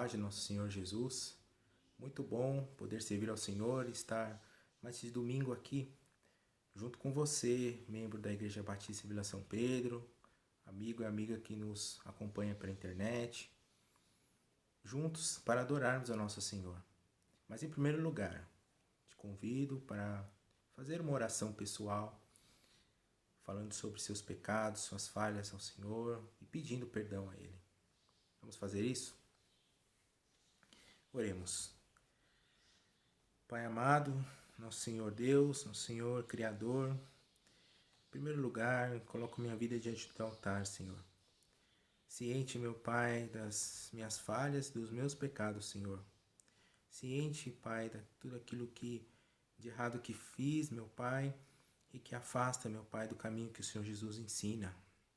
paz de nosso Senhor Jesus. Muito bom poder servir ao Senhor e estar mais esse domingo aqui junto com você, membro da Igreja Batista Vila São Pedro, amigo e amiga que nos acompanha pela internet, juntos para adorarmos ao nosso Senhor. Mas em primeiro lugar, te convido para fazer uma oração pessoal, falando sobre seus pecados, suas falhas ao Senhor e pedindo perdão a Ele. Vamos fazer isso? Oremos. Pai amado, nosso Senhor Deus, nosso Senhor Criador, em primeiro lugar, coloco minha vida diante do teu altar, Senhor. Ciente, meu Pai, das minhas falhas, dos meus pecados, Senhor. Ciente, Pai, de tudo aquilo de errado que fiz, meu Pai, e que afasta, meu Pai, do caminho que o Senhor Jesus ensina.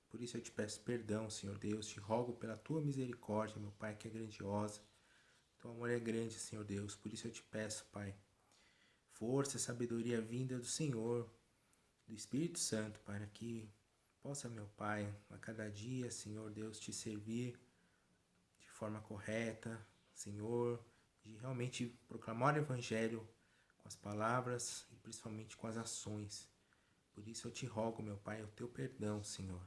Por isso eu te peço perdão, Senhor Deus, te rogo pela tua misericórdia, meu Pai, que é grandiosa. Teu amor é grande, Senhor Deus, por isso eu te peço, Pai, força e sabedoria vinda do Senhor, do Espírito Santo, para que possa, meu Pai, a cada dia, Senhor Deus, te servir de forma correta, Senhor, de realmente proclamar o Evangelho com as palavras e principalmente com as ações. Por isso eu te rogo, meu Pai, o teu perdão, Senhor,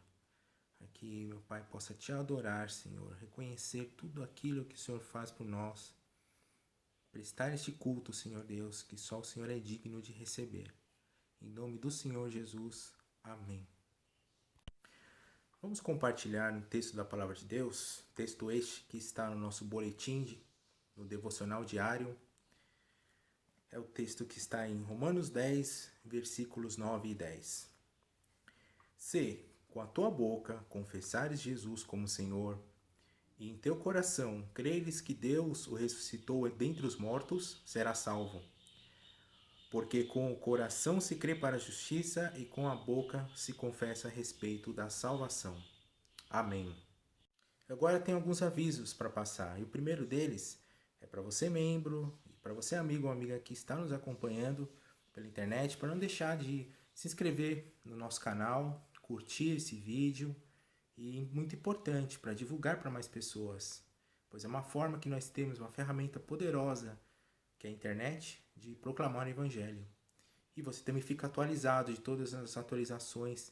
para que, meu Pai, possa te adorar, Senhor, reconhecer tudo aquilo que o Senhor faz por nós, prestar este culto, Senhor Deus, que só o Senhor é digno de receber. Em nome do Senhor Jesus. Amém. Vamos compartilhar um texto da Palavra de Deus, texto este que está no nosso boletim, no devocional diário. É o texto que está em Romanos 10, versículos 9 e 10. Se, com a tua boca, confessares Jesus como Senhor, e em teu coração creres que Deus o ressuscitou dentre os mortos, serás salvo. Porque com o coração se crê para a justiça e com a boca se confessa a respeito da salvação. Amém. Agora tem alguns avisos para passar. E o primeiro deles é para você, membro, e para você, amigo ou amiga que está nos acompanhando pela internet, para não deixar de se inscrever no nosso canal, curtir esse vídeo. E muito importante, para divulgar para mais pessoas, pois é uma forma que nós temos, uma ferramenta poderosa, que é a internet, de proclamar o Evangelho. E você também fica atualizado de todas as atualizações,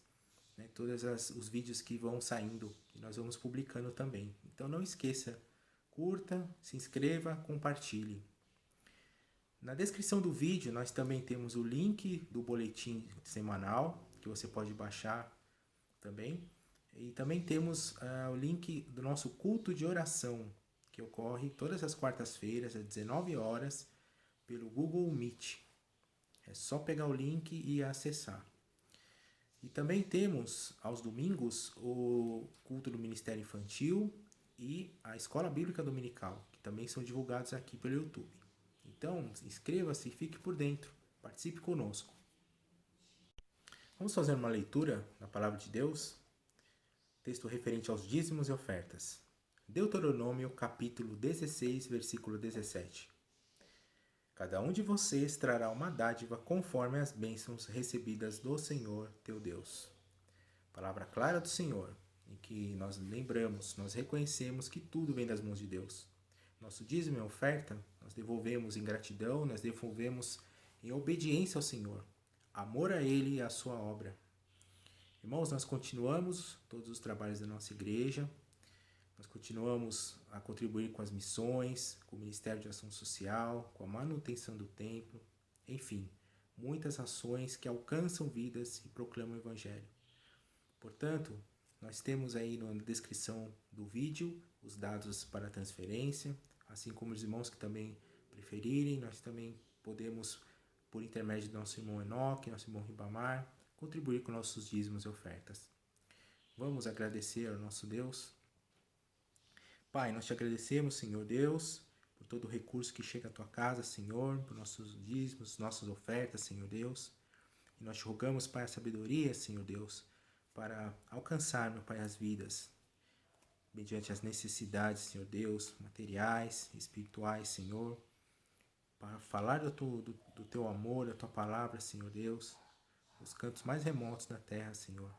né, todos os vídeos que vão saindo, e nós vamos publicando também. Então não esqueça, curta, se inscreva, compartilhe. Na descrição do vídeo nós também temos o link do boletim semanal, que você pode baixar também. E também temos o link do nosso culto de oração, que ocorre todas as quartas-feiras, às 19 horas, pelo Google Meet. É só pegar o link e acessar. E também temos, aos domingos, o culto do Ministério Infantil e a Escola Bíblica Dominical, que também são divulgados aqui pelo YouTube. Então, inscreva-se e fique por dentro. Participe conosco. Vamos fazer uma leitura da Palavra de Deus? Texto referente aos dízimos e ofertas. Deuteronômio, capítulo 16, versículo 17. Cada um de vocês trará uma dádiva conforme as bênçãos recebidas do Senhor, teu Deus. Palavra clara do Senhor, em que nós lembramos, nós reconhecemos que tudo vem das mãos de Deus. Nosso dízimo e oferta, nós devolvemos em gratidão, nós devolvemos em obediência ao Senhor, amor a Ele e à sua obra. Irmãos, nós continuamos todos os trabalhos da nossa igreja, nós continuamos a contribuir com as missões, com o Ministério de Ação Social, com a manutenção do templo, enfim, muitas ações que alcançam vidas e proclamam o Evangelho. Portanto, nós temos aí na descrição do vídeo os dados para a transferência, assim como os irmãos que também preferirem, nós também podemos, por intermédio do nosso irmão Enoque, nosso irmão Ribamar, contribuir com nossos dízimos e ofertas. Vamos agradecer ao nosso Deus. Pai, nós te agradecemos, Senhor Deus, por todo o recurso que chega à tua casa, Senhor, por nossos dízimos, nossas ofertas, Senhor Deus. E nós te rogamos, Pai, a sabedoria, Senhor Deus, para alcançar, meu Pai, as vidas, mediante as necessidades, Senhor Deus, materiais, espirituais, Senhor, para falar do teu amor, da tua palavra, Senhor Deus, nos cantos mais remotos da terra, Senhor.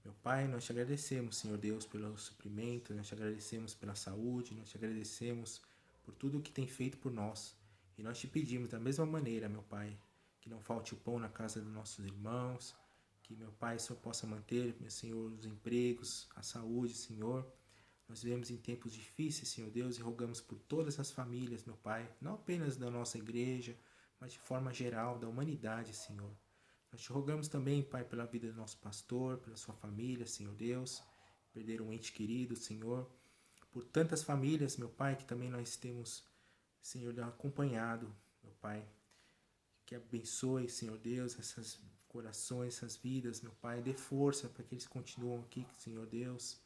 Meu Pai, nós te agradecemos, Senhor Deus, pelo suprimento, nós te agradecemos pela saúde, nós te agradecemos por tudo o que tem feito por nós. E nós te pedimos da mesma maneira, meu Pai, que não falte o pão na casa dos nossos irmãos, que, meu Pai, o Senhor possa manter, meu Senhor, os empregos, a saúde, Senhor. Nós vivemos em tempos difíceis, Senhor Deus, e rogamos por todas as famílias, meu Pai, não apenas da nossa igreja, mas de forma geral, da humanidade, Senhor. Nós te rogamos também, Pai, pela vida do nosso pastor, pela sua família, Senhor Deus, perder um ente querido, Senhor, por tantas famílias, meu Pai, que também nós temos, Senhor, acompanhado, meu Pai, que abençoe, Senhor Deus, esses corações, essas vidas, meu Pai, dê força para que eles continuem aqui, Senhor Deus,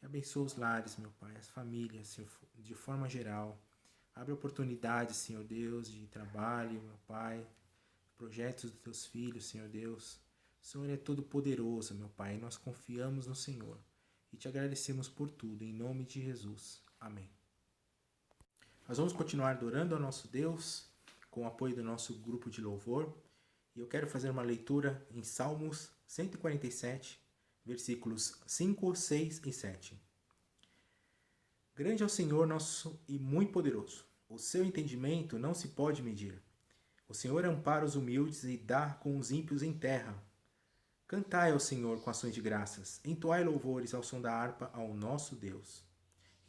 e abençoe os lares, meu Pai, as famílias, Senhor, de forma geral. Abre oportunidades, Senhor Deus, de trabalho, meu Pai, projetos dos teus filhos, Senhor Deus. O Senhor é todo poderoso, meu Pai, e nós confiamos no Senhor. E te agradecemos por tudo, em nome de Jesus. Amém. Nós vamos continuar adorando ao nosso Deus, com o apoio do nosso grupo de louvor. E eu quero fazer uma leitura em Salmos 147, versículos 5, 6 e 7. Grande é o Senhor nosso e muito poderoso. O seu entendimento não se pode medir. O Senhor ampara os humildes e dá com os ímpios em terra. Cantai ao Senhor com ações de graças. Entoai louvores ao som da harpa ao nosso Deus.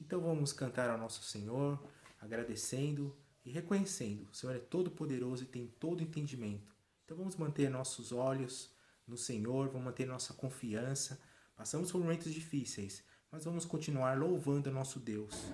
Então vamos cantar ao nosso Senhor, agradecendo e reconhecendo. O Senhor é todo poderoso e tem todo entendimento. Então vamos manter nossos olhos no Senhor, vamos manter nossa confiança. Passamos por momentos difíceis, mas vamos continuar louvando o nosso Deus.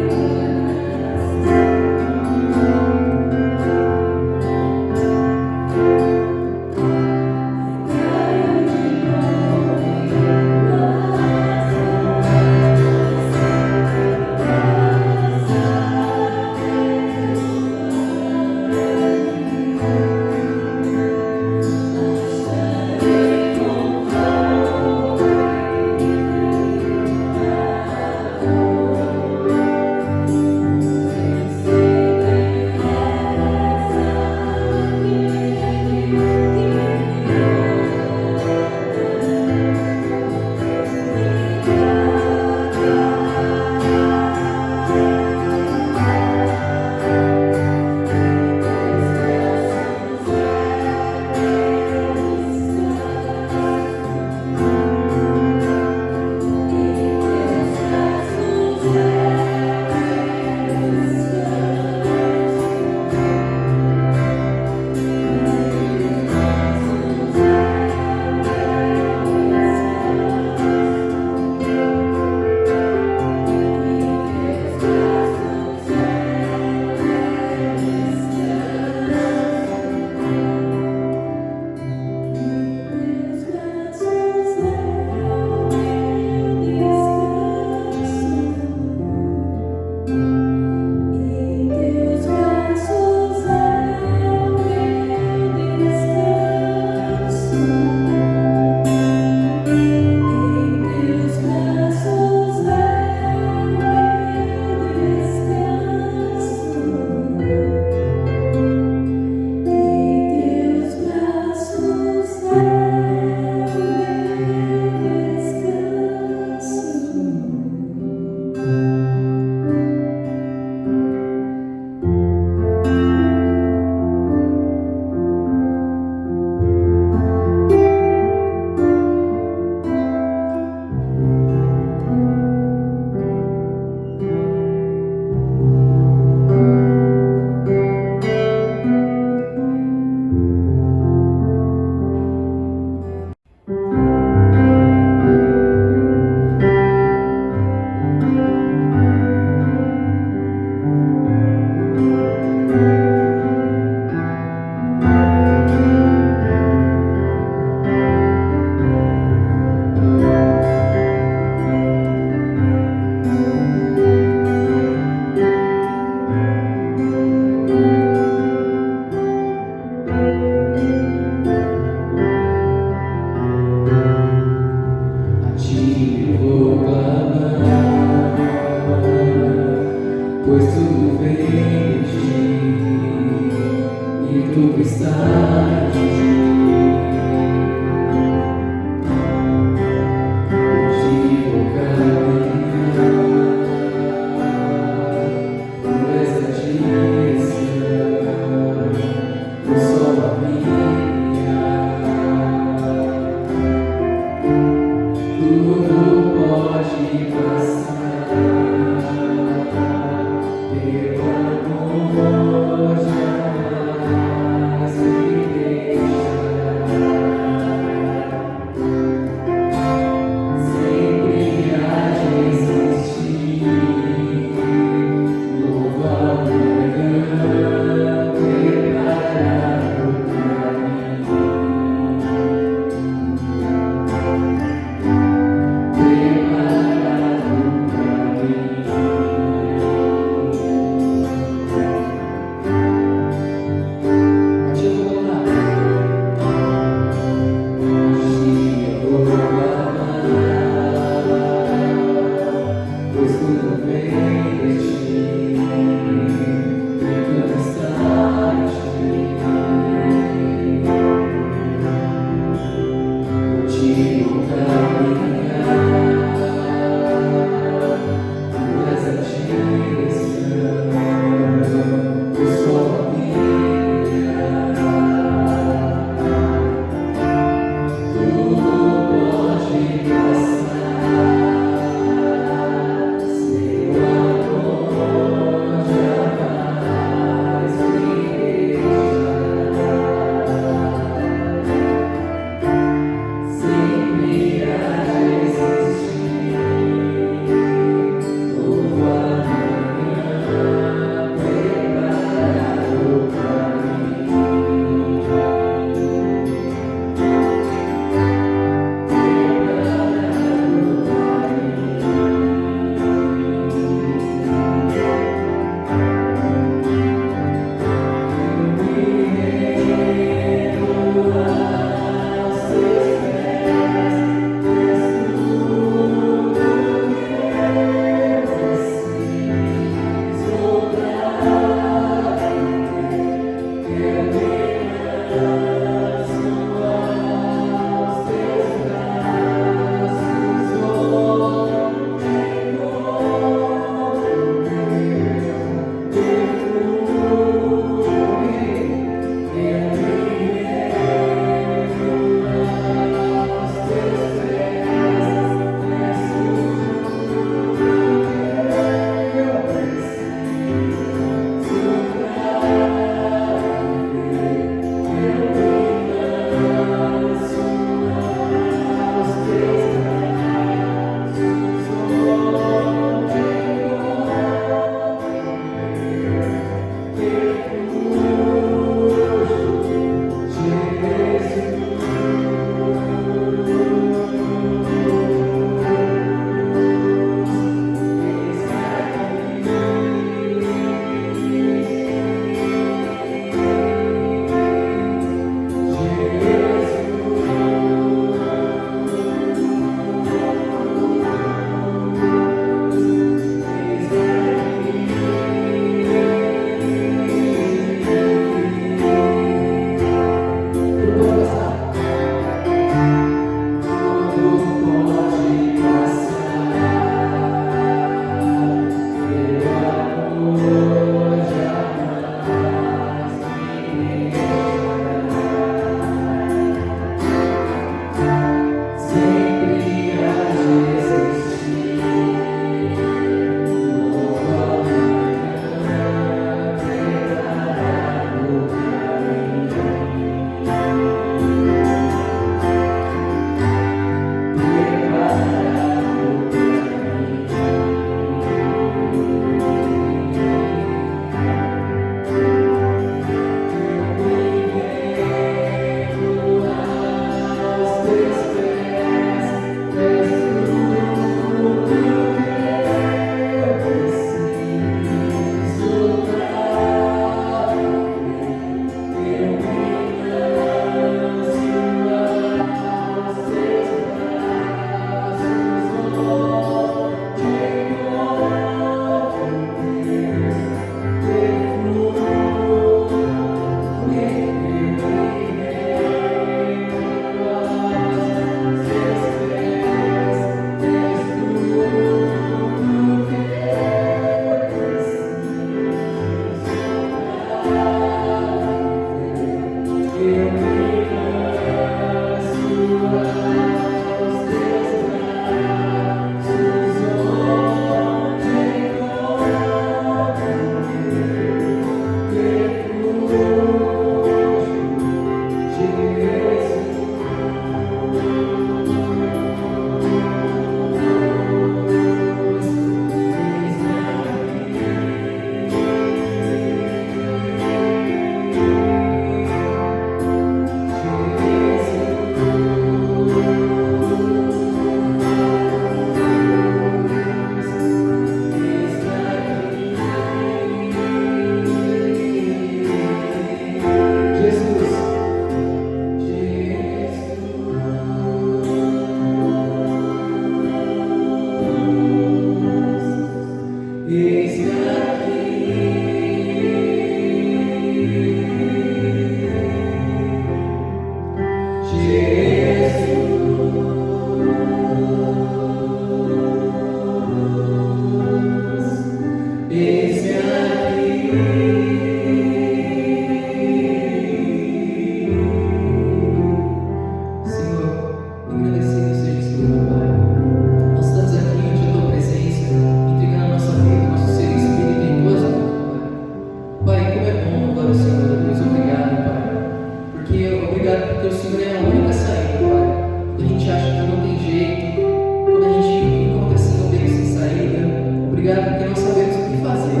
que não tem jeito, quando a gente encontra assim um beco sem saída. Obrigado porque nós sabemos o que fazer.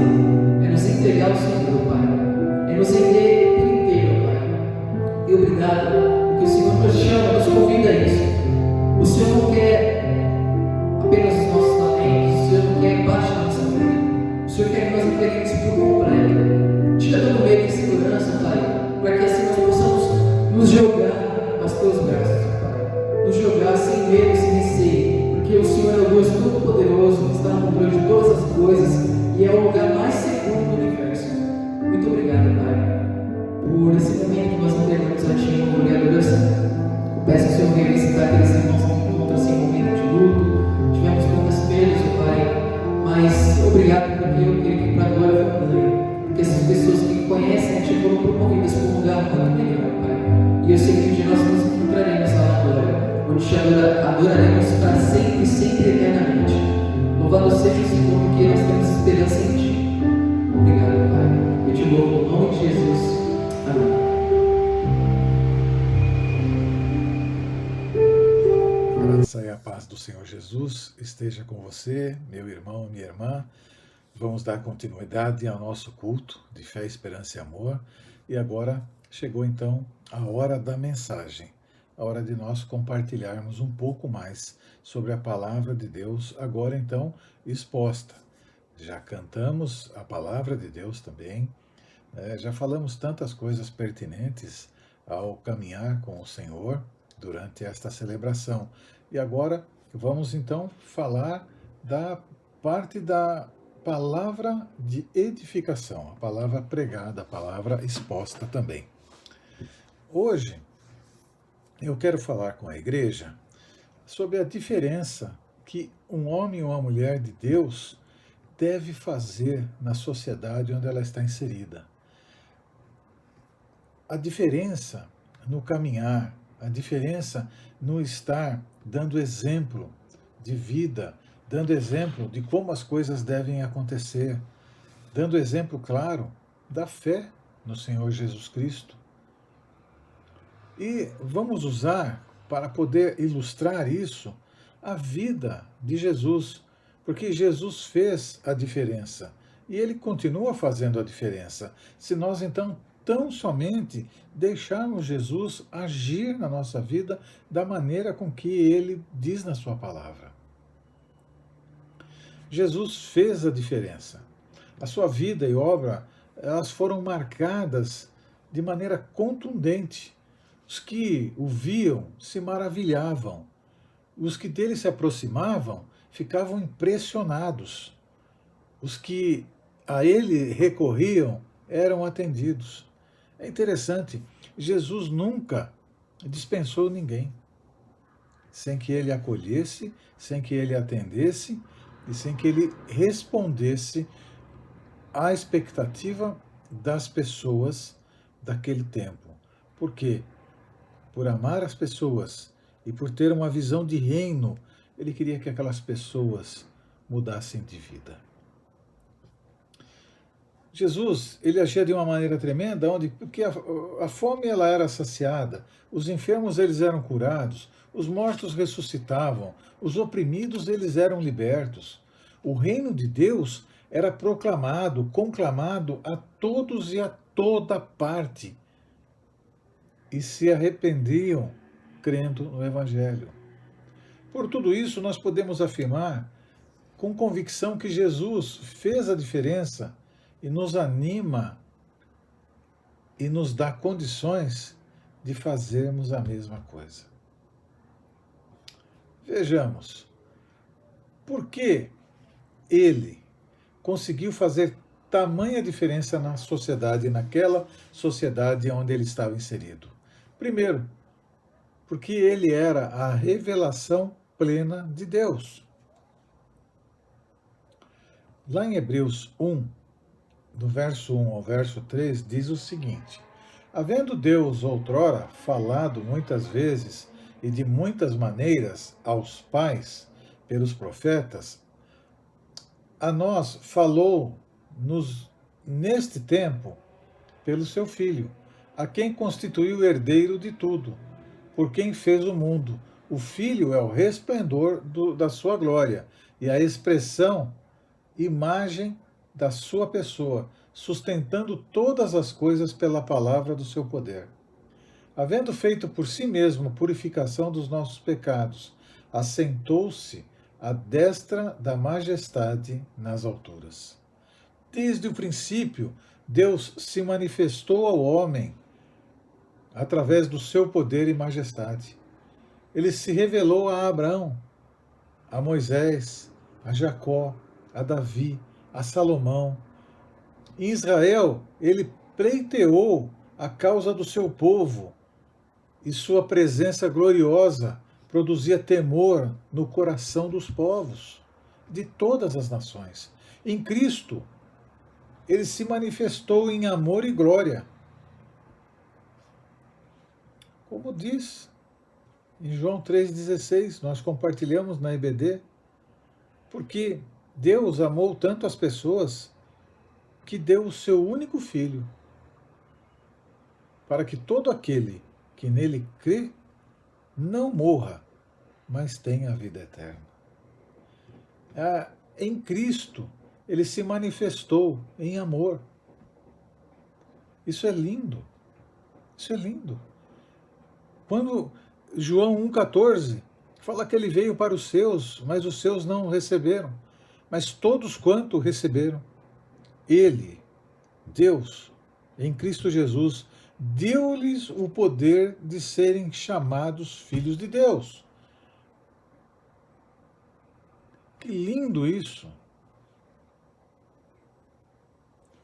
É nos entregar ao Senhor, Pai. É nos render por inteiro, Pai. E obrigado porque o Senhor nos chama, nos convida a isso. O Senhor não quer apenas os nossos talentos, o Senhor não quer parte da nossa vida. O Senhor quer que nós entreguemos por completo. Tira todo medo e insegurança, Pai, para que assim nós possamos nos jogar aos teus braços, Pai. Nos jogar sem medo, sem receio, porque o Senhor é o Deus Todo-Poderoso, que está no controle de todas as coisas e é o lugar mais seguro do universo. Muito obrigado, Pai, por esse momento que nós entregamos a Ti em nome de adoração. Eu peço ao Senhor venha visitar aqueles irmãos que encontram assim em momento de luto. Tivemos muitas perdas, ó Pai, mas obrigado porque eu creio que para a glória da Mãe, porque essas pessoas que conhecem a Ti foram promovidas para um lugar muito melhor, Pai. E eu sei que um dia nós nos encontraremos lá na glória, onde Te adoraremos para sempre e sempre eternamente. Louvado seja o Senhor, porque nós temos esperança em Ti. Obrigado, Pai. Eu Te louvo no nome de Jesus. Amém. A graça e a paz do Senhor Jesus esteja com você, meu irmão, minha irmã. Vamos dar continuidade ao nosso culto de fé, esperança e amor. E agora chegou então a hora da mensagem, a hora de nós compartilharmos um pouco mais sobre a palavra de Deus, agora então exposta. Já cantamos a palavra de Deus também, já falamos tantas coisas pertinentes ao caminhar com o Senhor durante esta celebração. E agora vamos então falar da parte da palavra de edificação, a palavra pregada, a palavra exposta também. Hoje eu quero falar com a igreja sobre a diferença que um homem ou uma mulher de Deus deve fazer na sociedade onde ela está inserida. A diferença no caminhar, a diferença no estar dando exemplo de vida, dando exemplo de como as coisas devem acontecer, dando exemplo, claro, da fé no Senhor Jesus Cristo. E vamos usar, para poder ilustrar isso, a vida de Jesus, porque Jesus fez a diferença e Ele continua fazendo a diferença. Se nós então tão somente deixarmos Jesus agir na nossa vida da maneira com que Ele diz na sua palavra. Jesus fez a diferença. A sua vida e obra, elas foram marcadas de maneira contundente. Os que o viam se maravilhavam. Os que dele se aproximavam ficavam impressionados. Os que a ele recorriam eram atendidos. É interessante, Jesus nunca dispensou ninguém, sem que ele acolhesse, sem que ele atendesse e sem que ele respondesse à expectativa das pessoas daquele tempo. Por quê? Por amar as pessoas e por ter uma visão de reino, ele queria que aquelas pessoas mudassem de vida. Jesus, ele agia de uma maneira tremenda, porque a fome ela era saciada, os enfermos eles eram curados, os mortos ressuscitavam, os oprimidos eles eram libertos. O reino de Deus era proclamado, conclamado a todos e a toda parte, e se arrependiam crendo no Evangelho. Por tudo isso, nós podemos afirmar com convicção que Jesus fez a diferença e nos anima e nos dá condições de fazermos a mesma coisa. Vejamos, por que ele conseguiu fazer tamanha diferença na sociedade, naquela sociedade onde ele estava inserido? Primeiro, porque ele era a revelação plena de Deus. Lá em Hebreus 1, do verso 1 ao verso 3, diz o seguinte: havendo Deus outrora falado muitas vezes e de muitas maneiras aos pais pelos profetas, a nós falou neste tempo pelo seu Filho, a quem constituiu herdeiro de tudo, por quem fez o mundo, O Filho é o resplendor da sua glória e a expressão, imagem da sua pessoa, sustentando todas as coisas pela palavra do seu poder. Havendo feito por si mesmo purificação dos nossos pecados, assentou-se à destra da majestade nas alturas. Desde o princípio, Deus se manifestou ao homem através do seu poder e majestade. Ele se revelou a Abraão, a Moisés, a Jacó, a Davi, a Salomão. Em Israel, ele pleiteou a causa do seu povo, e sua presença gloriosa produzia temor no coração dos povos, de todas as nações. Em Cristo, ele se manifestou em amor e glória. Como diz em João 3,16, nós compartilhamos na EBD, porque Deus amou tanto as pessoas que deu o seu único Filho, para que todo aquele que nele crê não morra, mas tenha a vida eterna. Em Cristo, ele se manifestou em amor. Isso é lindo. Isso é lindo. Quando João 1,14 fala que ele veio para os seus, mas os seus não o receberam. Mas todos quanto receberam, ele, Deus, em Cristo Jesus, deu-lhes o poder de serem chamados filhos de Deus. Que lindo isso!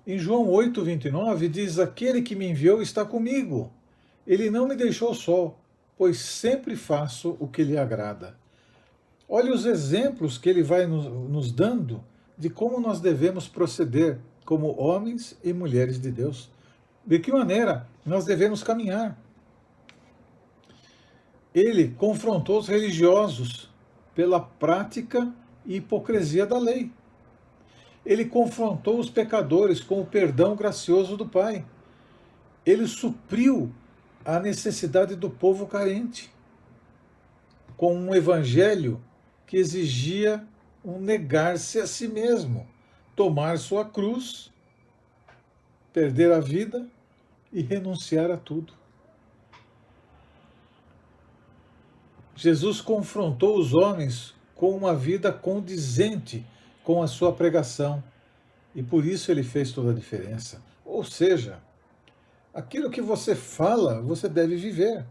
Em João 8,29 diz: aquele que me enviou está comigo. Ele não me deixou só, pois sempre faço o que lhe agrada. Olha os exemplos que ele vai nos dando de como nós devemos proceder como homens e mulheres de Deus. De que maneira nós devemos caminhar. Ele confrontou os religiosos pela prática e hipocrisia da lei. Ele confrontou os pecadores com o perdão gracioso do Pai. Ele supriu a necessidade do povo carente, com um evangelho que exigia um negar-se a si mesmo, tomar sua cruz, perder a vida e renunciar a tudo. Jesus confrontou os homens com uma vida condizente com a sua pregação, e por isso ele fez toda a diferença. Ou seja, aquilo que você fala, você deve viver.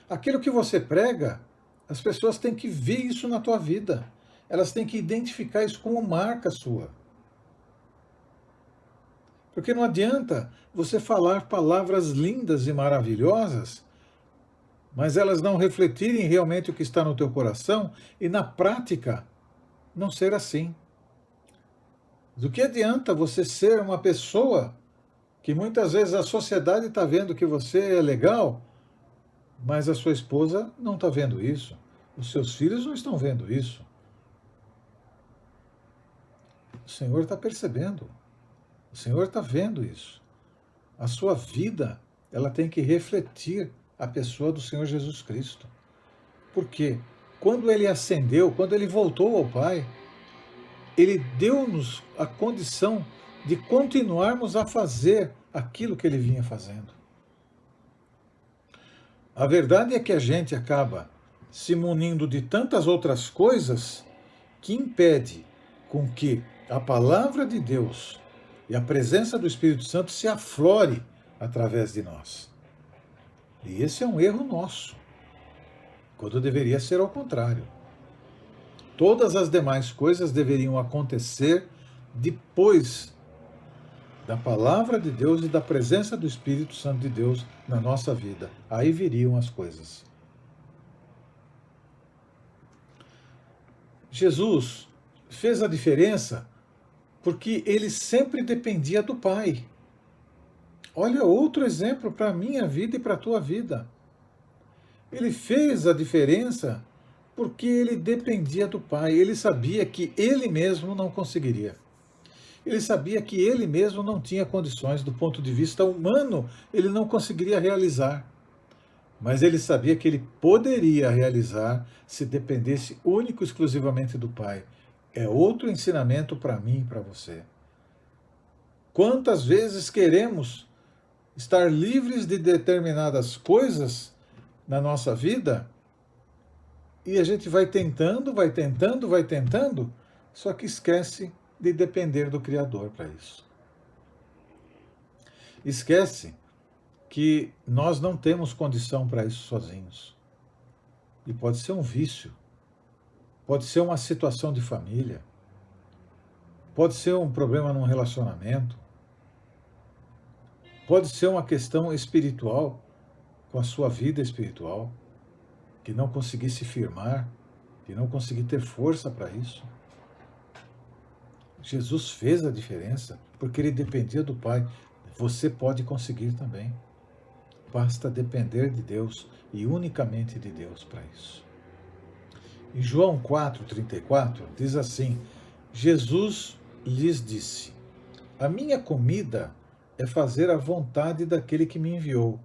Aquilo que você prega, as pessoas têm que ver isso na tua vida. Elas têm que identificar isso como marca sua. Porque não adianta você falar palavras lindas e maravilhosas, mas elas não refletirem realmente o que está no teu coração e na prática não ser assim. Do que adianta você ser uma pessoa que muitas vezes a sociedade está vendo que você é legal, mas a sua esposa não está vendo isso, os seus filhos não estão vendo isso. O Senhor está percebendo, o Senhor está vendo isso. A sua vida, ela tem que refletir a pessoa do Senhor Jesus Cristo. Por quê? Quando ele ascendeu, quando ele voltou ao Pai, ele deu-nos a condição de continuarmos a fazer aquilo que ele vinha fazendo. A verdade é que a gente acaba se munindo de tantas outras coisas que impede com que a palavra de Deus e a presença do Espírito Santo se aflore através de nós. E esse é um erro nosso, quando deveria ser ao contrário. Todas as demais coisas deveriam acontecer depois da palavra de Deus e da presença do Espírito Santo de Deus na nossa vida. Aí viriam as coisas. Jesus fez a diferença porque ele sempre dependia do Pai. Olha outro exemplo para a minha vida e para a tua vida. Ele fez a diferença porque ele dependia do Pai. Ele sabia que ele mesmo não conseguiria. Ele sabia que ele mesmo não tinha condições, do ponto de vista humano, ele não conseguiria realizar. mas ele sabia que ele poderia realizar se dependesse único e exclusivamente do Pai. É outro ensinamento para mim e para você. Quantas vezes queremos estar livres de determinadas coisas na nossa vida e a gente vai tentando, só que esquece de depender do Criador para isso. Esquece que nós não temos condição para isso sozinhos. E pode ser um vício, pode ser uma situação de família, pode ser um problema num relacionamento, pode ser uma questão espiritual, com a sua vida espiritual, que não conseguir se firmar, que não conseguir ter força para isso. Jesus fez a diferença, porque ele dependia do Pai. Você pode conseguir também. Basta depender de Deus e unicamente de Deus para isso. Em João 4,34 diz assim: Jesus lhes disse: a minha comida é fazer a vontade daquele que me enviou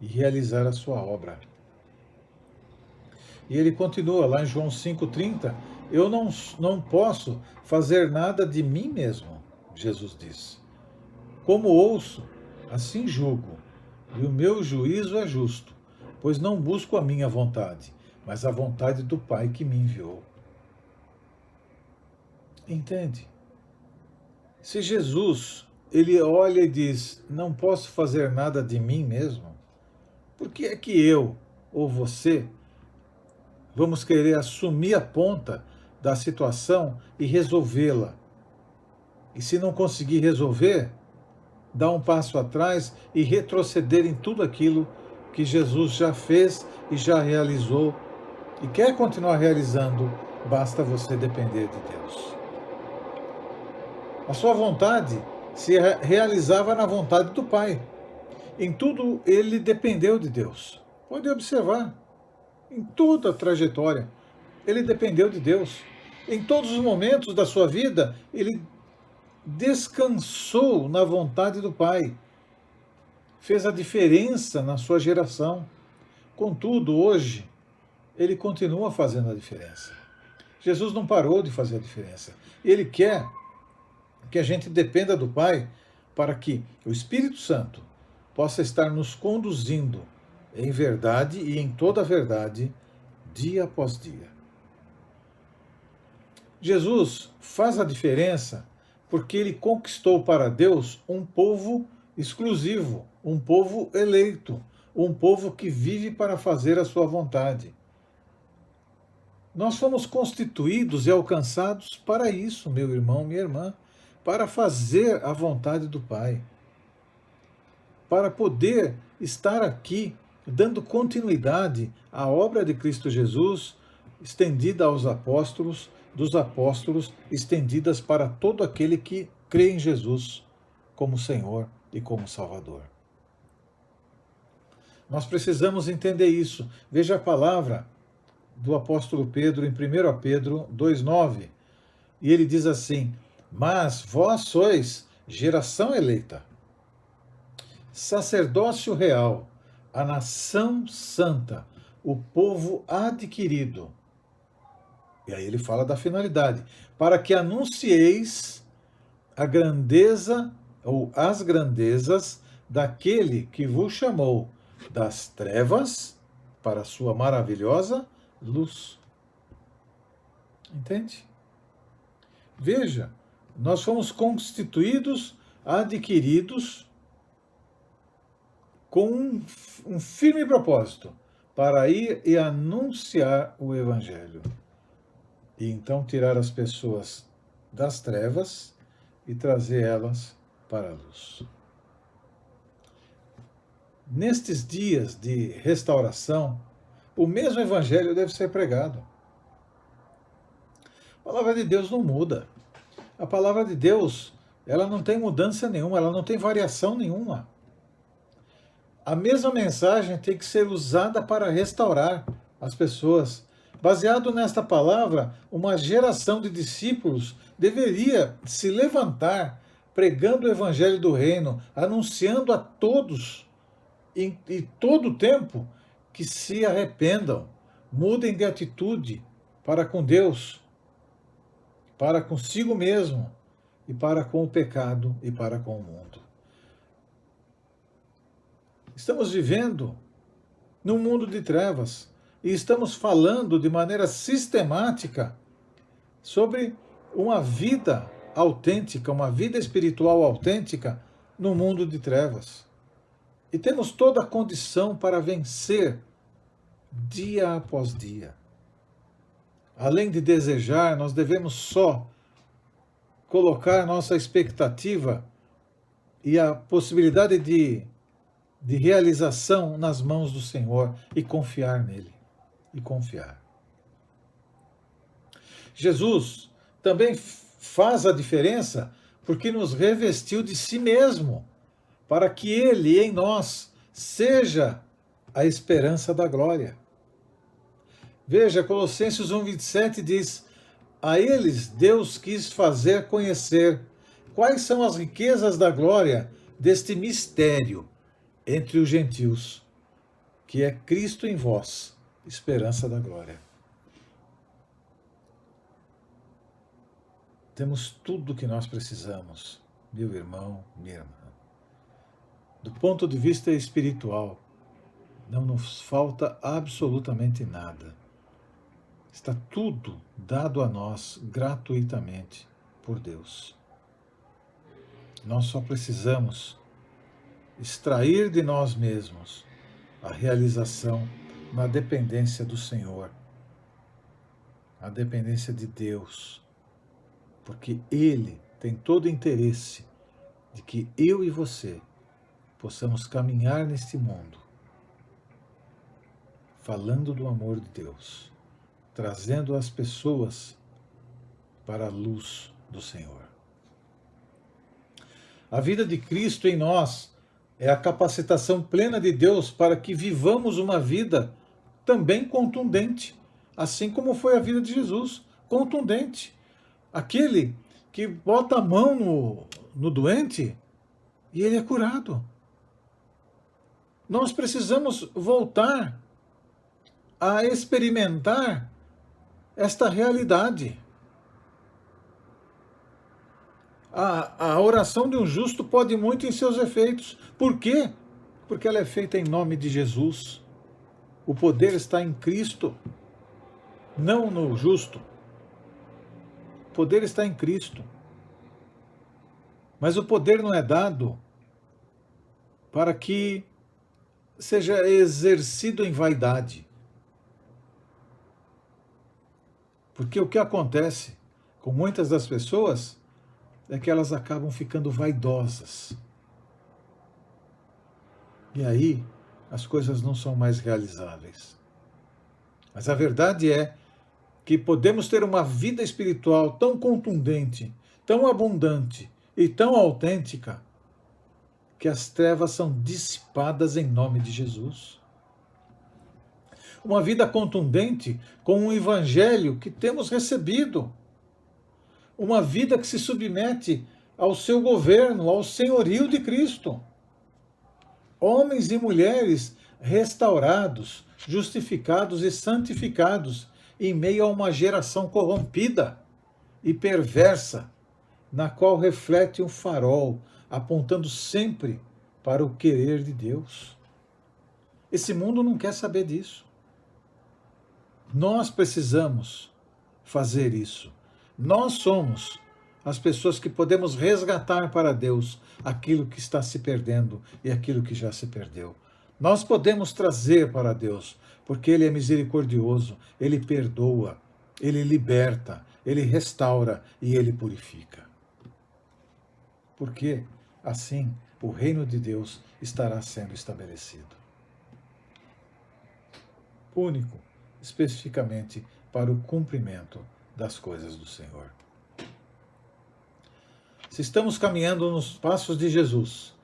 e realizar a sua obra. E ele continua lá em João 5,30: eu não posso fazer nada de mim mesmo, Jesus disse. Como ouço, assim julgo, e o meu juízo é justo, pois não busco a minha vontade, mas a vontade do Pai que me enviou. Entende? Se Jesus, ele olha e diz: não posso fazer nada de mim mesmo, por que é que eu, ou você, vamos querer assumir a ponta da situação e resolvê-la? E se não conseguir resolver, dar um passo atrás e retroceder em tudo aquilo que Jesus já fez e já realizou e quer continuar realizando, basta você depender de Deus. A sua vontade se realizava na vontade do Pai. Em tudo ele dependeu de Deus. Pode observar, em toda a trajetória, ele dependeu de Deus. Em todos os momentos da sua vida, ele descansou na vontade do Pai. Fez a diferença na sua geração. Contudo, hoje, ele continua fazendo a diferença. Jesus não parou de fazer a diferença. Ele quer que a gente dependa do Pai para que o Espírito Santo possa estar nos conduzindo em verdade e em toda a verdade, dia após dia. Jesus faz a diferença porque ele conquistou para Deus um povo exclusivo, um povo eleito, um povo que vive para fazer a sua vontade. Nós fomos constituídos e alcançados para isso, meu irmão, minha irmã, para fazer a vontade do Pai, para poder estar aqui dando continuidade à obra de Cristo Jesus, estendida aos apóstolos, dos apóstolos, estendidas para todo aquele que crê em Jesus como Senhor e como Salvador. Nós precisamos entender isso. Veja a palavra do apóstolo Pedro em 1 Pedro 2,9. E ele diz assim: mas vós sois geração eleita, sacerdócio real, a nação santa, o povo adquirido. E aí ele fala da finalidade: para que anuncieis a grandeza ou as grandezas daquele que vos chamou das trevas para a sua maravilhosa luz. Entende? Veja, nós fomos constituídos, adquiridos com um firme propósito para ir e anunciar o Evangelho. E então tirar as pessoas das trevas e trazer elas para a luz. Nestes dias de restauração, o mesmo Evangelho deve ser pregado. A palavra de Deus não muda. A palavra de Deus, ela não tem mudança nenhuma, ela não tem variação nenhuma. A mesma mensagem tem que ser usada para restaurar as pessoas. Baseado nesta palavra, uma geração de discípulos deveria se levantar pregando o Evangelho do Reino, anunciando a todos, em todo o tempo, que se arrependam, mudem de atitude para com Deus, para consigo mesmo e para com o pecado e para com o mundo. Estamos vivendo num mundo de trevas e estamos falando de maneira sistemática sobre uma vida autêntica, uma vida espiritual autêntica no mundo de trevas. E temos toda a condição para vencer dia após dia. Além de desejar, nós devemos só colocar nossa expectativa e a possibilidade de realização nas mãos do Senhor e confiar nele. E confiar. Jesus também faz a diferença porque nos revestiu de si mesmo, para que ele em nós seja a esperança da glória. Veja, Colossenses 1:27 diz: a eles Deus quis fazer conhecer quais são as riquezas da glória deste mistério entre os gentios, que é Cristo em vós, esperança da glória. Temos tudo o que nós precisamos, meu irmão, minha irmã. Do ponto de vista espiritual, não nos falta absolutamente nada. Está tudo dado a nós gratuitamente por Deus. Nós só precisamos extrair de nós mesmos a realização na dependência do Senhor, a dependência de Deus, porque Ele tem todo o interesse de que eu e você possamos caminhar neste mundo, falando do amor de Deus, trazendo as pessoas para a luz do Senhor. A vida de Cristo em nós é a capacitação plena de Deus para que vivamos uma vida também contundente, assim como foi a vida de Jesus, contundente. Aquele que bota a mão no doente e ele é curado. Nós precisamos voltar a experimentar esta realidade. A oração de um justo pode muito em seus efeitos. Por quê? Porque ela é feita em nome de Jesus. O poder está em Cristo, não no justo. O poder está em Cristo. Mas o poder não é dado para que seja exercido em vaidade. Porque o que acontece com muitas das pessoas é que elas acabam ficando vaidosas. E aí as coisas não são mais realizáveis. Mas a verdade é que podemos ter uma vida espiritual tão contundente, tão abundante e tão autêntica, que as trevas são dissipadas em nome de Jesus. Uma vida contundente com um evangelho que temos recebido. Uma vida que se submete ao seu governo, ao senhorio de Cristo. Homens e mulheres restaurados, justificados e santificados em meio a uma geração corrompida e perversa, na qual reflete um farol, apontando sempre para o querer de Deus. Esse mundo não quer saber disso. Nós precisamos fazer isso. Nós somos as pessoas que podemos resgatar para Deus aquilo que está se perdendo e aquilo que já se perdeu. Nós podemos trazer para Deus, porque Ele é misericordioso, Ele perdoa, Ele liberta, Ele restaura e Ele purifica. Porque assim o reino de Deus estará sendo estabelecido. Único, especificamente para o cumprimento das coisas do Senhor. Se estamos caminhando nos passos de Jesus,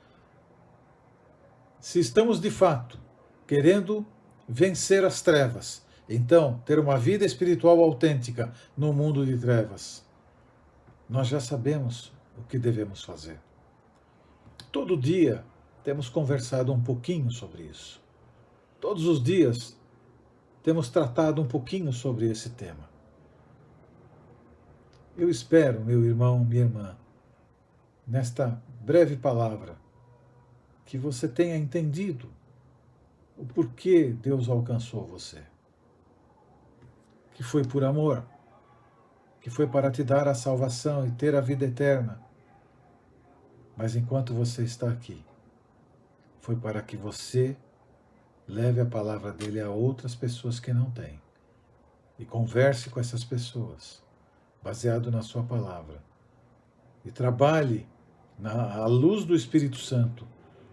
se estamos de fato querendo vencer as trevas, então ter uma vida espiritual autêntica no mundo de trevas, nós já sabemos o que devemos fazer. Todo dia temos conversado um pouquinho sobre isso. Todos os dias temos tratado um pouquinho sobre esse tema. Eu espero, meu irmão, minha irmã, nesta breve palavra, que você tenha entendido o porquê Deus alcançou você. Que foi por amor, que foi para te dar a salvação e ter a vida eterna. Mas enquanto você está aqui, foi para que você leve a palavra dele a outras pessoas que não têm. E converse com essas pessoas, baseado na sua palavra. E trabalhe à luz do Espírito Santo,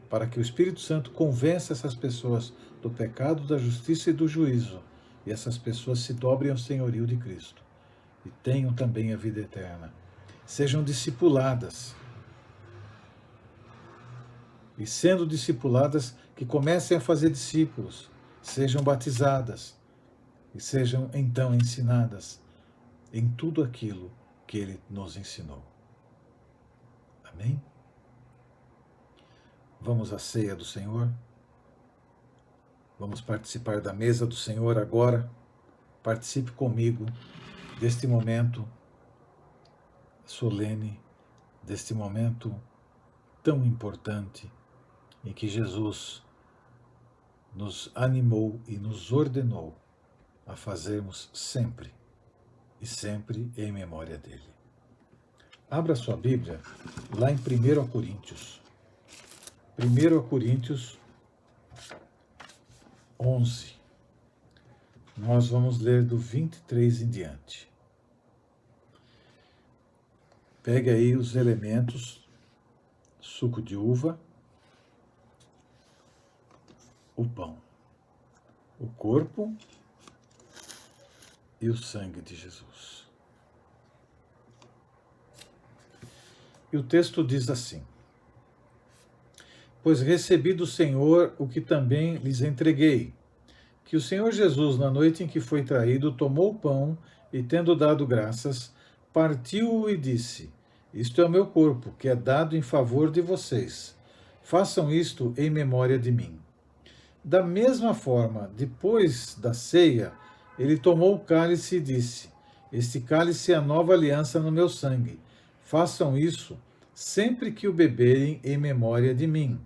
para que o Espírito Santo convença essas pessoas do pecado, da justiça e do juízo. E essas pessoas se dobrem ao senhorio de Cristo. E tenham também a vida eterna. Sejam discipuladas. E sendo discipuladas, que comecem a fazer discípulos, sejam batizadas e sejam então ensinadas em tudo aquilo que Ele nos ensinou. Amém? Vamos à ceia do Senhor? Vamos participar da mesa do Senhor agora? Participe comigo deste momento solene, deste momento tão importante, em que Jesus nos animou e nos ordenou a fazermos sempre e sempre em memória dele. Abra sua Bíblia lá em 1 Coríntios. 1 Coríntios 11. Nós vamos ler do 23 em diante. Pegue aí os elementos: suco de uva, o pão, o corpo e o sangue de Jesus. E o texto diz assim: pois recebi do Senhor o que também lhes entreguei, que o Senhor Jesus, na noite em que foi traído, tomou o pão e, tendo dado graças, partiu-o e disse: isto é o meu corpo, que é dado em favor de vocês. Façam isto em memória de mim. Da mesma forma, depois da ceia, ele tomou o cálice e disse: este cálice é a nova aliança no meu sangue. Façam isso sempre que o beberem em memória de mim.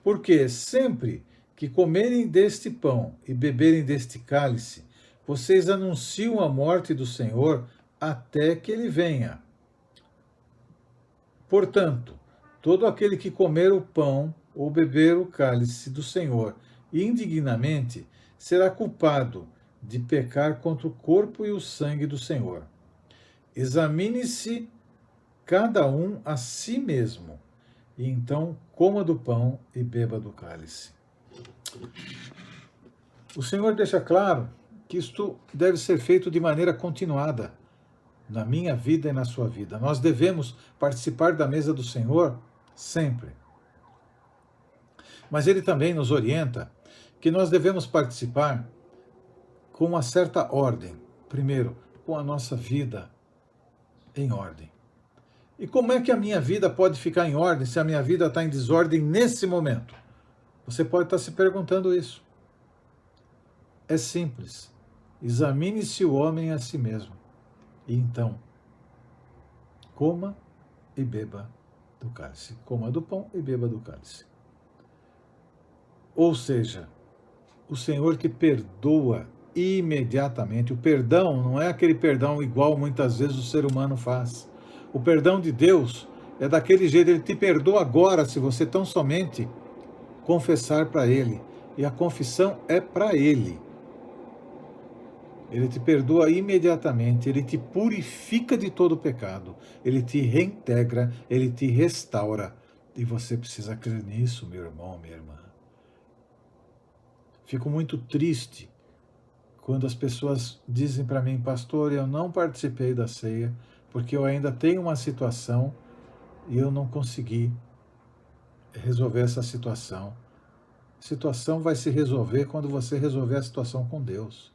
Porque sempre que comerem deste pão e beberem deste cálice, vocês anunciam a morte do Senhor até que ele venha. Portanto, todo aquele que comer o pão ou beber o cálice do Senhor indignamente será culpado de pecar contra o corpo e o sangue do Senhor. Examine-se cada um a si mesmo, e então coma do pão e beba do cálice. O Senhor deixa claro que isto deve ser feito de maneira continuada, na minha vida e na sua vida. Nós devemos participar da mesa do Senhor sempre. Mas Ele também nos orienta que nós devemos participar com uma certa ordem. Primeiro, com a nossa vida em ordem. E como é que a minha vida pode ficar em ordem se a minha vida está em desordem nesse momento? Você pode estar se perguntando isso. É simples. Examine-se o homem a si mesmo. E então, coma e beba do cálice. Coma do pão e beba do cálice. Ou seja, o Senhor que perdoa imediatamente. O perdão não é aquele perdão igual muitas vezes o ser humano faz. O perdão de Deus é daquele jeito, Ele te perdoa agora se você tão somente confessar para Ele. E a confissão é para Ele. Ele te perdoa imediatamente, Ele te purifica de todo pecado, Ele te reintegra, Ele te restaura. E você precisa crer nisso, meu irmão, minha irmã. Fico muito triste quando as pessoas dizem para mim: pastor, eu não participei da ceia porque eu ainda tenho uma situação e eu não consegui resolver essa situação. A situação vai se resolver quando você resolver a situação com Deus.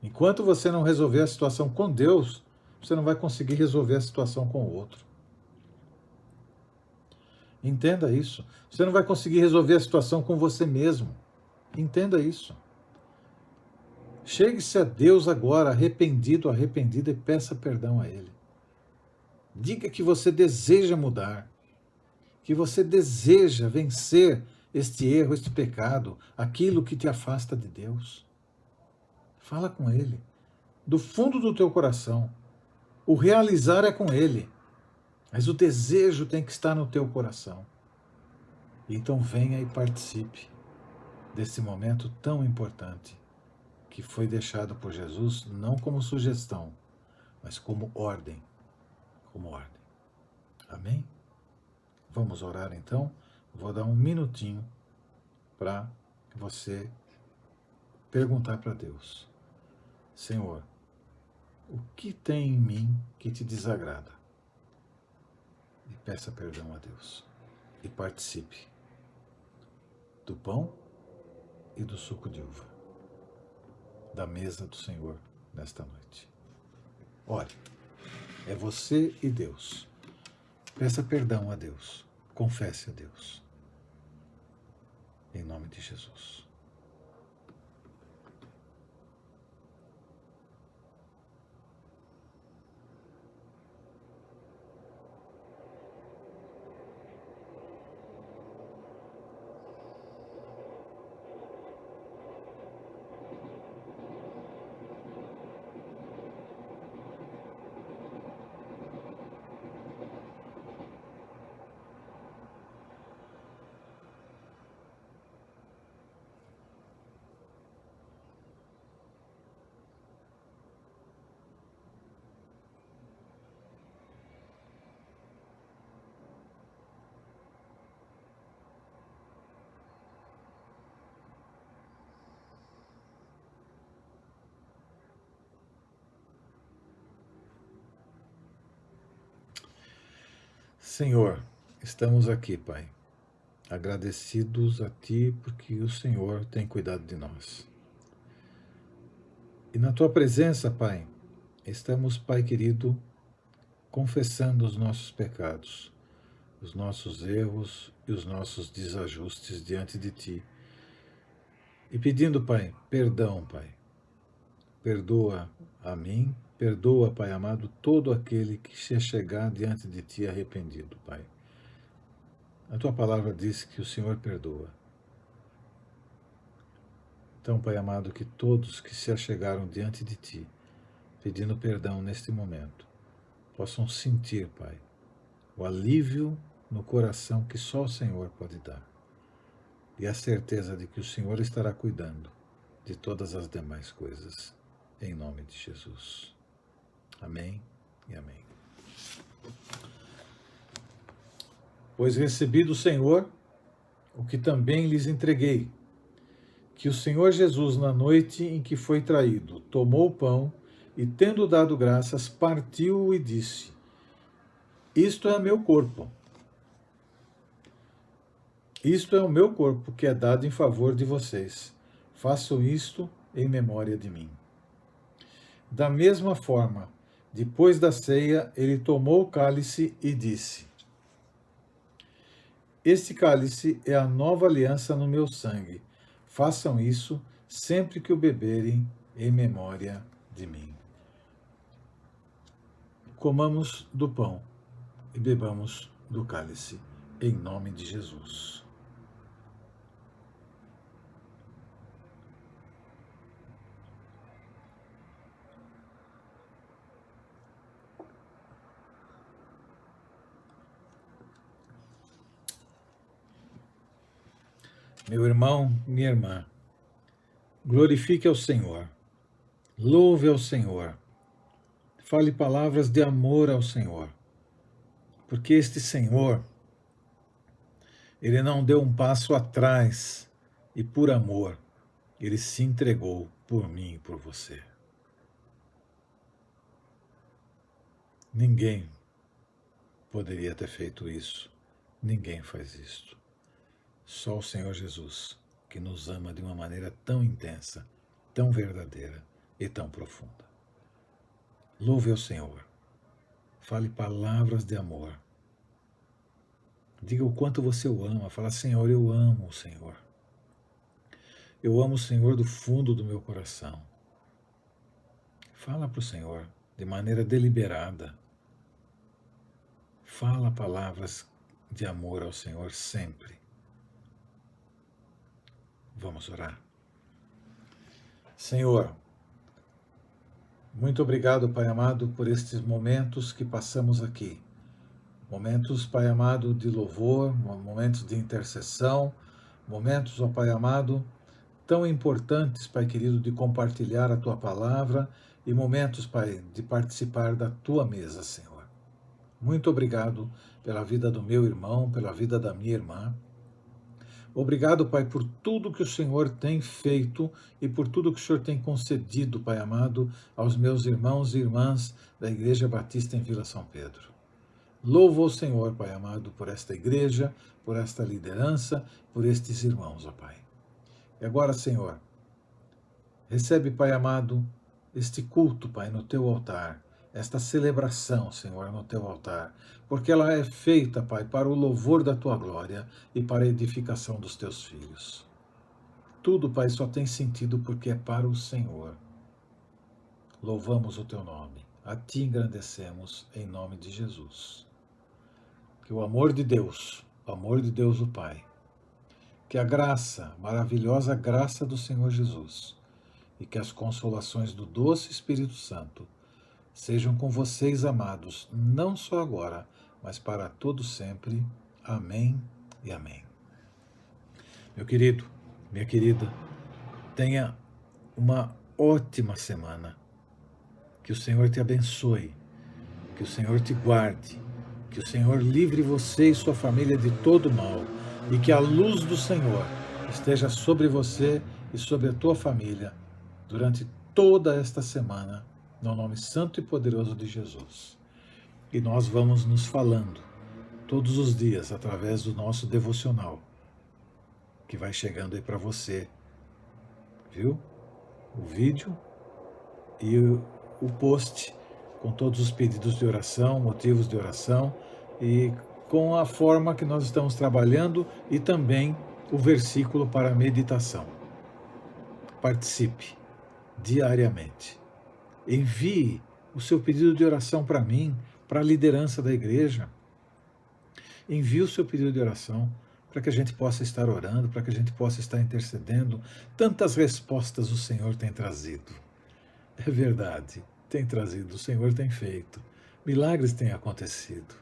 Enquanto você não resolver a situação com Deus, você não vai conseguir resolver a situação com o outro. Entenda isso. Você não vai conseguir resolver a situação com você mesmo. Entenda isso. Chegue-se a Deus agora, arrependido, arrependida, e peça perdão a Ele. Diga que você deseja mudar, que você deseja vencer este erro, este pecado, aquilo que te afasta de Deus. Fala com Ele, do fundo do teu coração. O realizar é com Ele, mas o desejo tem que estar no teu coração. Então venha e participe desse momento tão importante que foi deixado por Jesus, não como sugestão, mas como ordem. Como ordem. Amém? Vamos orar então? Vou dar um minutinho para você perguntar para Deus: Senhor, o que tem em mim que te desagrada? E peça perdão a Deus. E participe do pão e do suco de uva da mesa do Senhor nesta noite. Ore, é você e Deus. Peça perdão a Deus. Confesse a Deus. Em nome de Jesus. Senhor, estamos aqui, Pai, agradecidos a Ti porque o Senhor tem cuidado de nós. E na Tua presença, Pai, estamos, Pai querido, confessando os nossos pecados, os nossos erros e os nossos desajustes diante de Ti. E pedindo, Pai, perdão, Pai. Perdoa a mim, perdoa, Pai amado, todo aquele que se chegar diante de Ti arrependido, Pai. A Tua palavra diz que o Senhor perdoa. Então, Pai amado, que todos que se achegaram diante de Ti, pedindo perdão neste momento, possam sentir, Pai, o alívio no coração que só o Senhor pode dar. E a certeza de que o Senhor estará cuidando de todas as demais coisas. Em nome de Jesus. Amém e amém. Pois recebi do Senhor o que também lhes entreguei, que o Senhor Jesus, na noite em que foi traído, tomou o pão e, tendo dado graças, partiu-o e disse: Isto é meu corpo. Isto é o meu corpo que é dado em favor de vocês. Façam isto em memória de mim. Da mesma forma, depois da ceia, ele tomou o cálice e disse: Este cálice é a nova aliança no meu sangue. Façam isso sempre que o beberem em memória de mim. Comamos do pão e bebamos do cálice, em nome de Jesus. Meu irmão, minha irmã, glorifique ao Senhor, louve ao Senhor, fale palavras de amor ao Senhor, porque este Senhor, Ele não deu um passo atrás e por amor, Ele se entregou por mim e por você. Ninguém poderia ter feito isso, ninguém faz isso. Só o Senhor Jesus, que nos ama de uma maneira tão intensa, tão verdadeira e tão profunda. Louve ao Senhor. Fale palavras de amor. Diga o quanto você o ama. Fala: Senhor, eu amo o Senhor. Eu amo o Senhor do fundo do meu coração. Fala para o Senhor de maneira deliberada. Fala palavras de amor ao Senhor sempre. Vamos orar. Senhor, muito obrigado, Pai amado, por estes momentos que passamos aqui. Momentos, Pai amado, de louvor, momentos de intercessão, momentos, ó Pai amado, tão importantes, Pai querido, de compartilhar a Tua palavra e momentos, Pai, de participar da Tua mesa, Senhor. Muito obrigado pela vida do meu irmão, pela vida da minha irmã. Obrigado, Pai, por tudo que o Senhor tem feito e por tudo que o Senhor tem concedido, Pai amado, aos meus irmãos e irmãs da Igreja Batista em Vila São Pedro. Louvo ao Senhor, Pai amado, por esta igreja, por esta liderança, por estes irmãos, ó Pai. E agora, Senhor, recebe, Pai amado, este culto, Pai, no Teu altar, esta celebração, Senhor, no Teu altar, porque ela é feita, Pai, para o louvor da Tua glória e para a edificação dos Teus filhos. Tudo, Pai, só tem sentido porque é para o Senhor. Louvamos o Teu nome, a Ti engrandecemos em nome de Jesus. Que o amor de Deus o Pai, que a graça, maravilhosa graça do Senhor Jesus e que as consolações do doce Espírito Santo sejam com vocês, amados, não só agora, mas para todo sempre. Amém e amém. Meu querido, minha querida, tenha uma ótima semana. Que o Senhor te abençoe, que o Senhor te guarde, que o Senhor livre você e sua família de todo mal e que a luz do Senhor esteja sobre você e sobre a tua família durante toda esta semana, no nome santo e poderoso de Jesus. E nós vamos nos falando todos os dias através do nosso devocional, que vai chegando aí para você, viu? O vídeo e o post com todos os pedidos de oração, motivos de oração e com a forma que nós estamos trabalhando e também o versículo para a meditação. Participe diariamente. Envie o seu pedido de oração para mim, para a liderança da igreja. Envie o seu pedido de oração para que a gente possa estar orando, para que a gente possa estar intercedendo. Tantas respostas o Senhor tem trazido. É verdade, tem trazido, o Senhor tem feito. Milagres têm acontecido.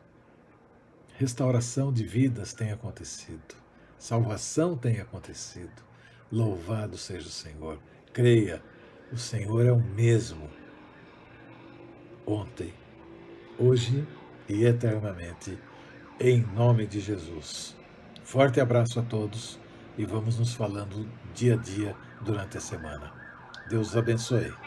Restauração de vidas tem acontecido. Salvação tem acontecido. Louvado seja o Senhor. Creia, o Senhor é o mesmo. Ontem, hoje e eternamente, em nome de Jesus. Forte abraço a todos e vamos nos falando dia a dia durante a semana. Deus os abençoe.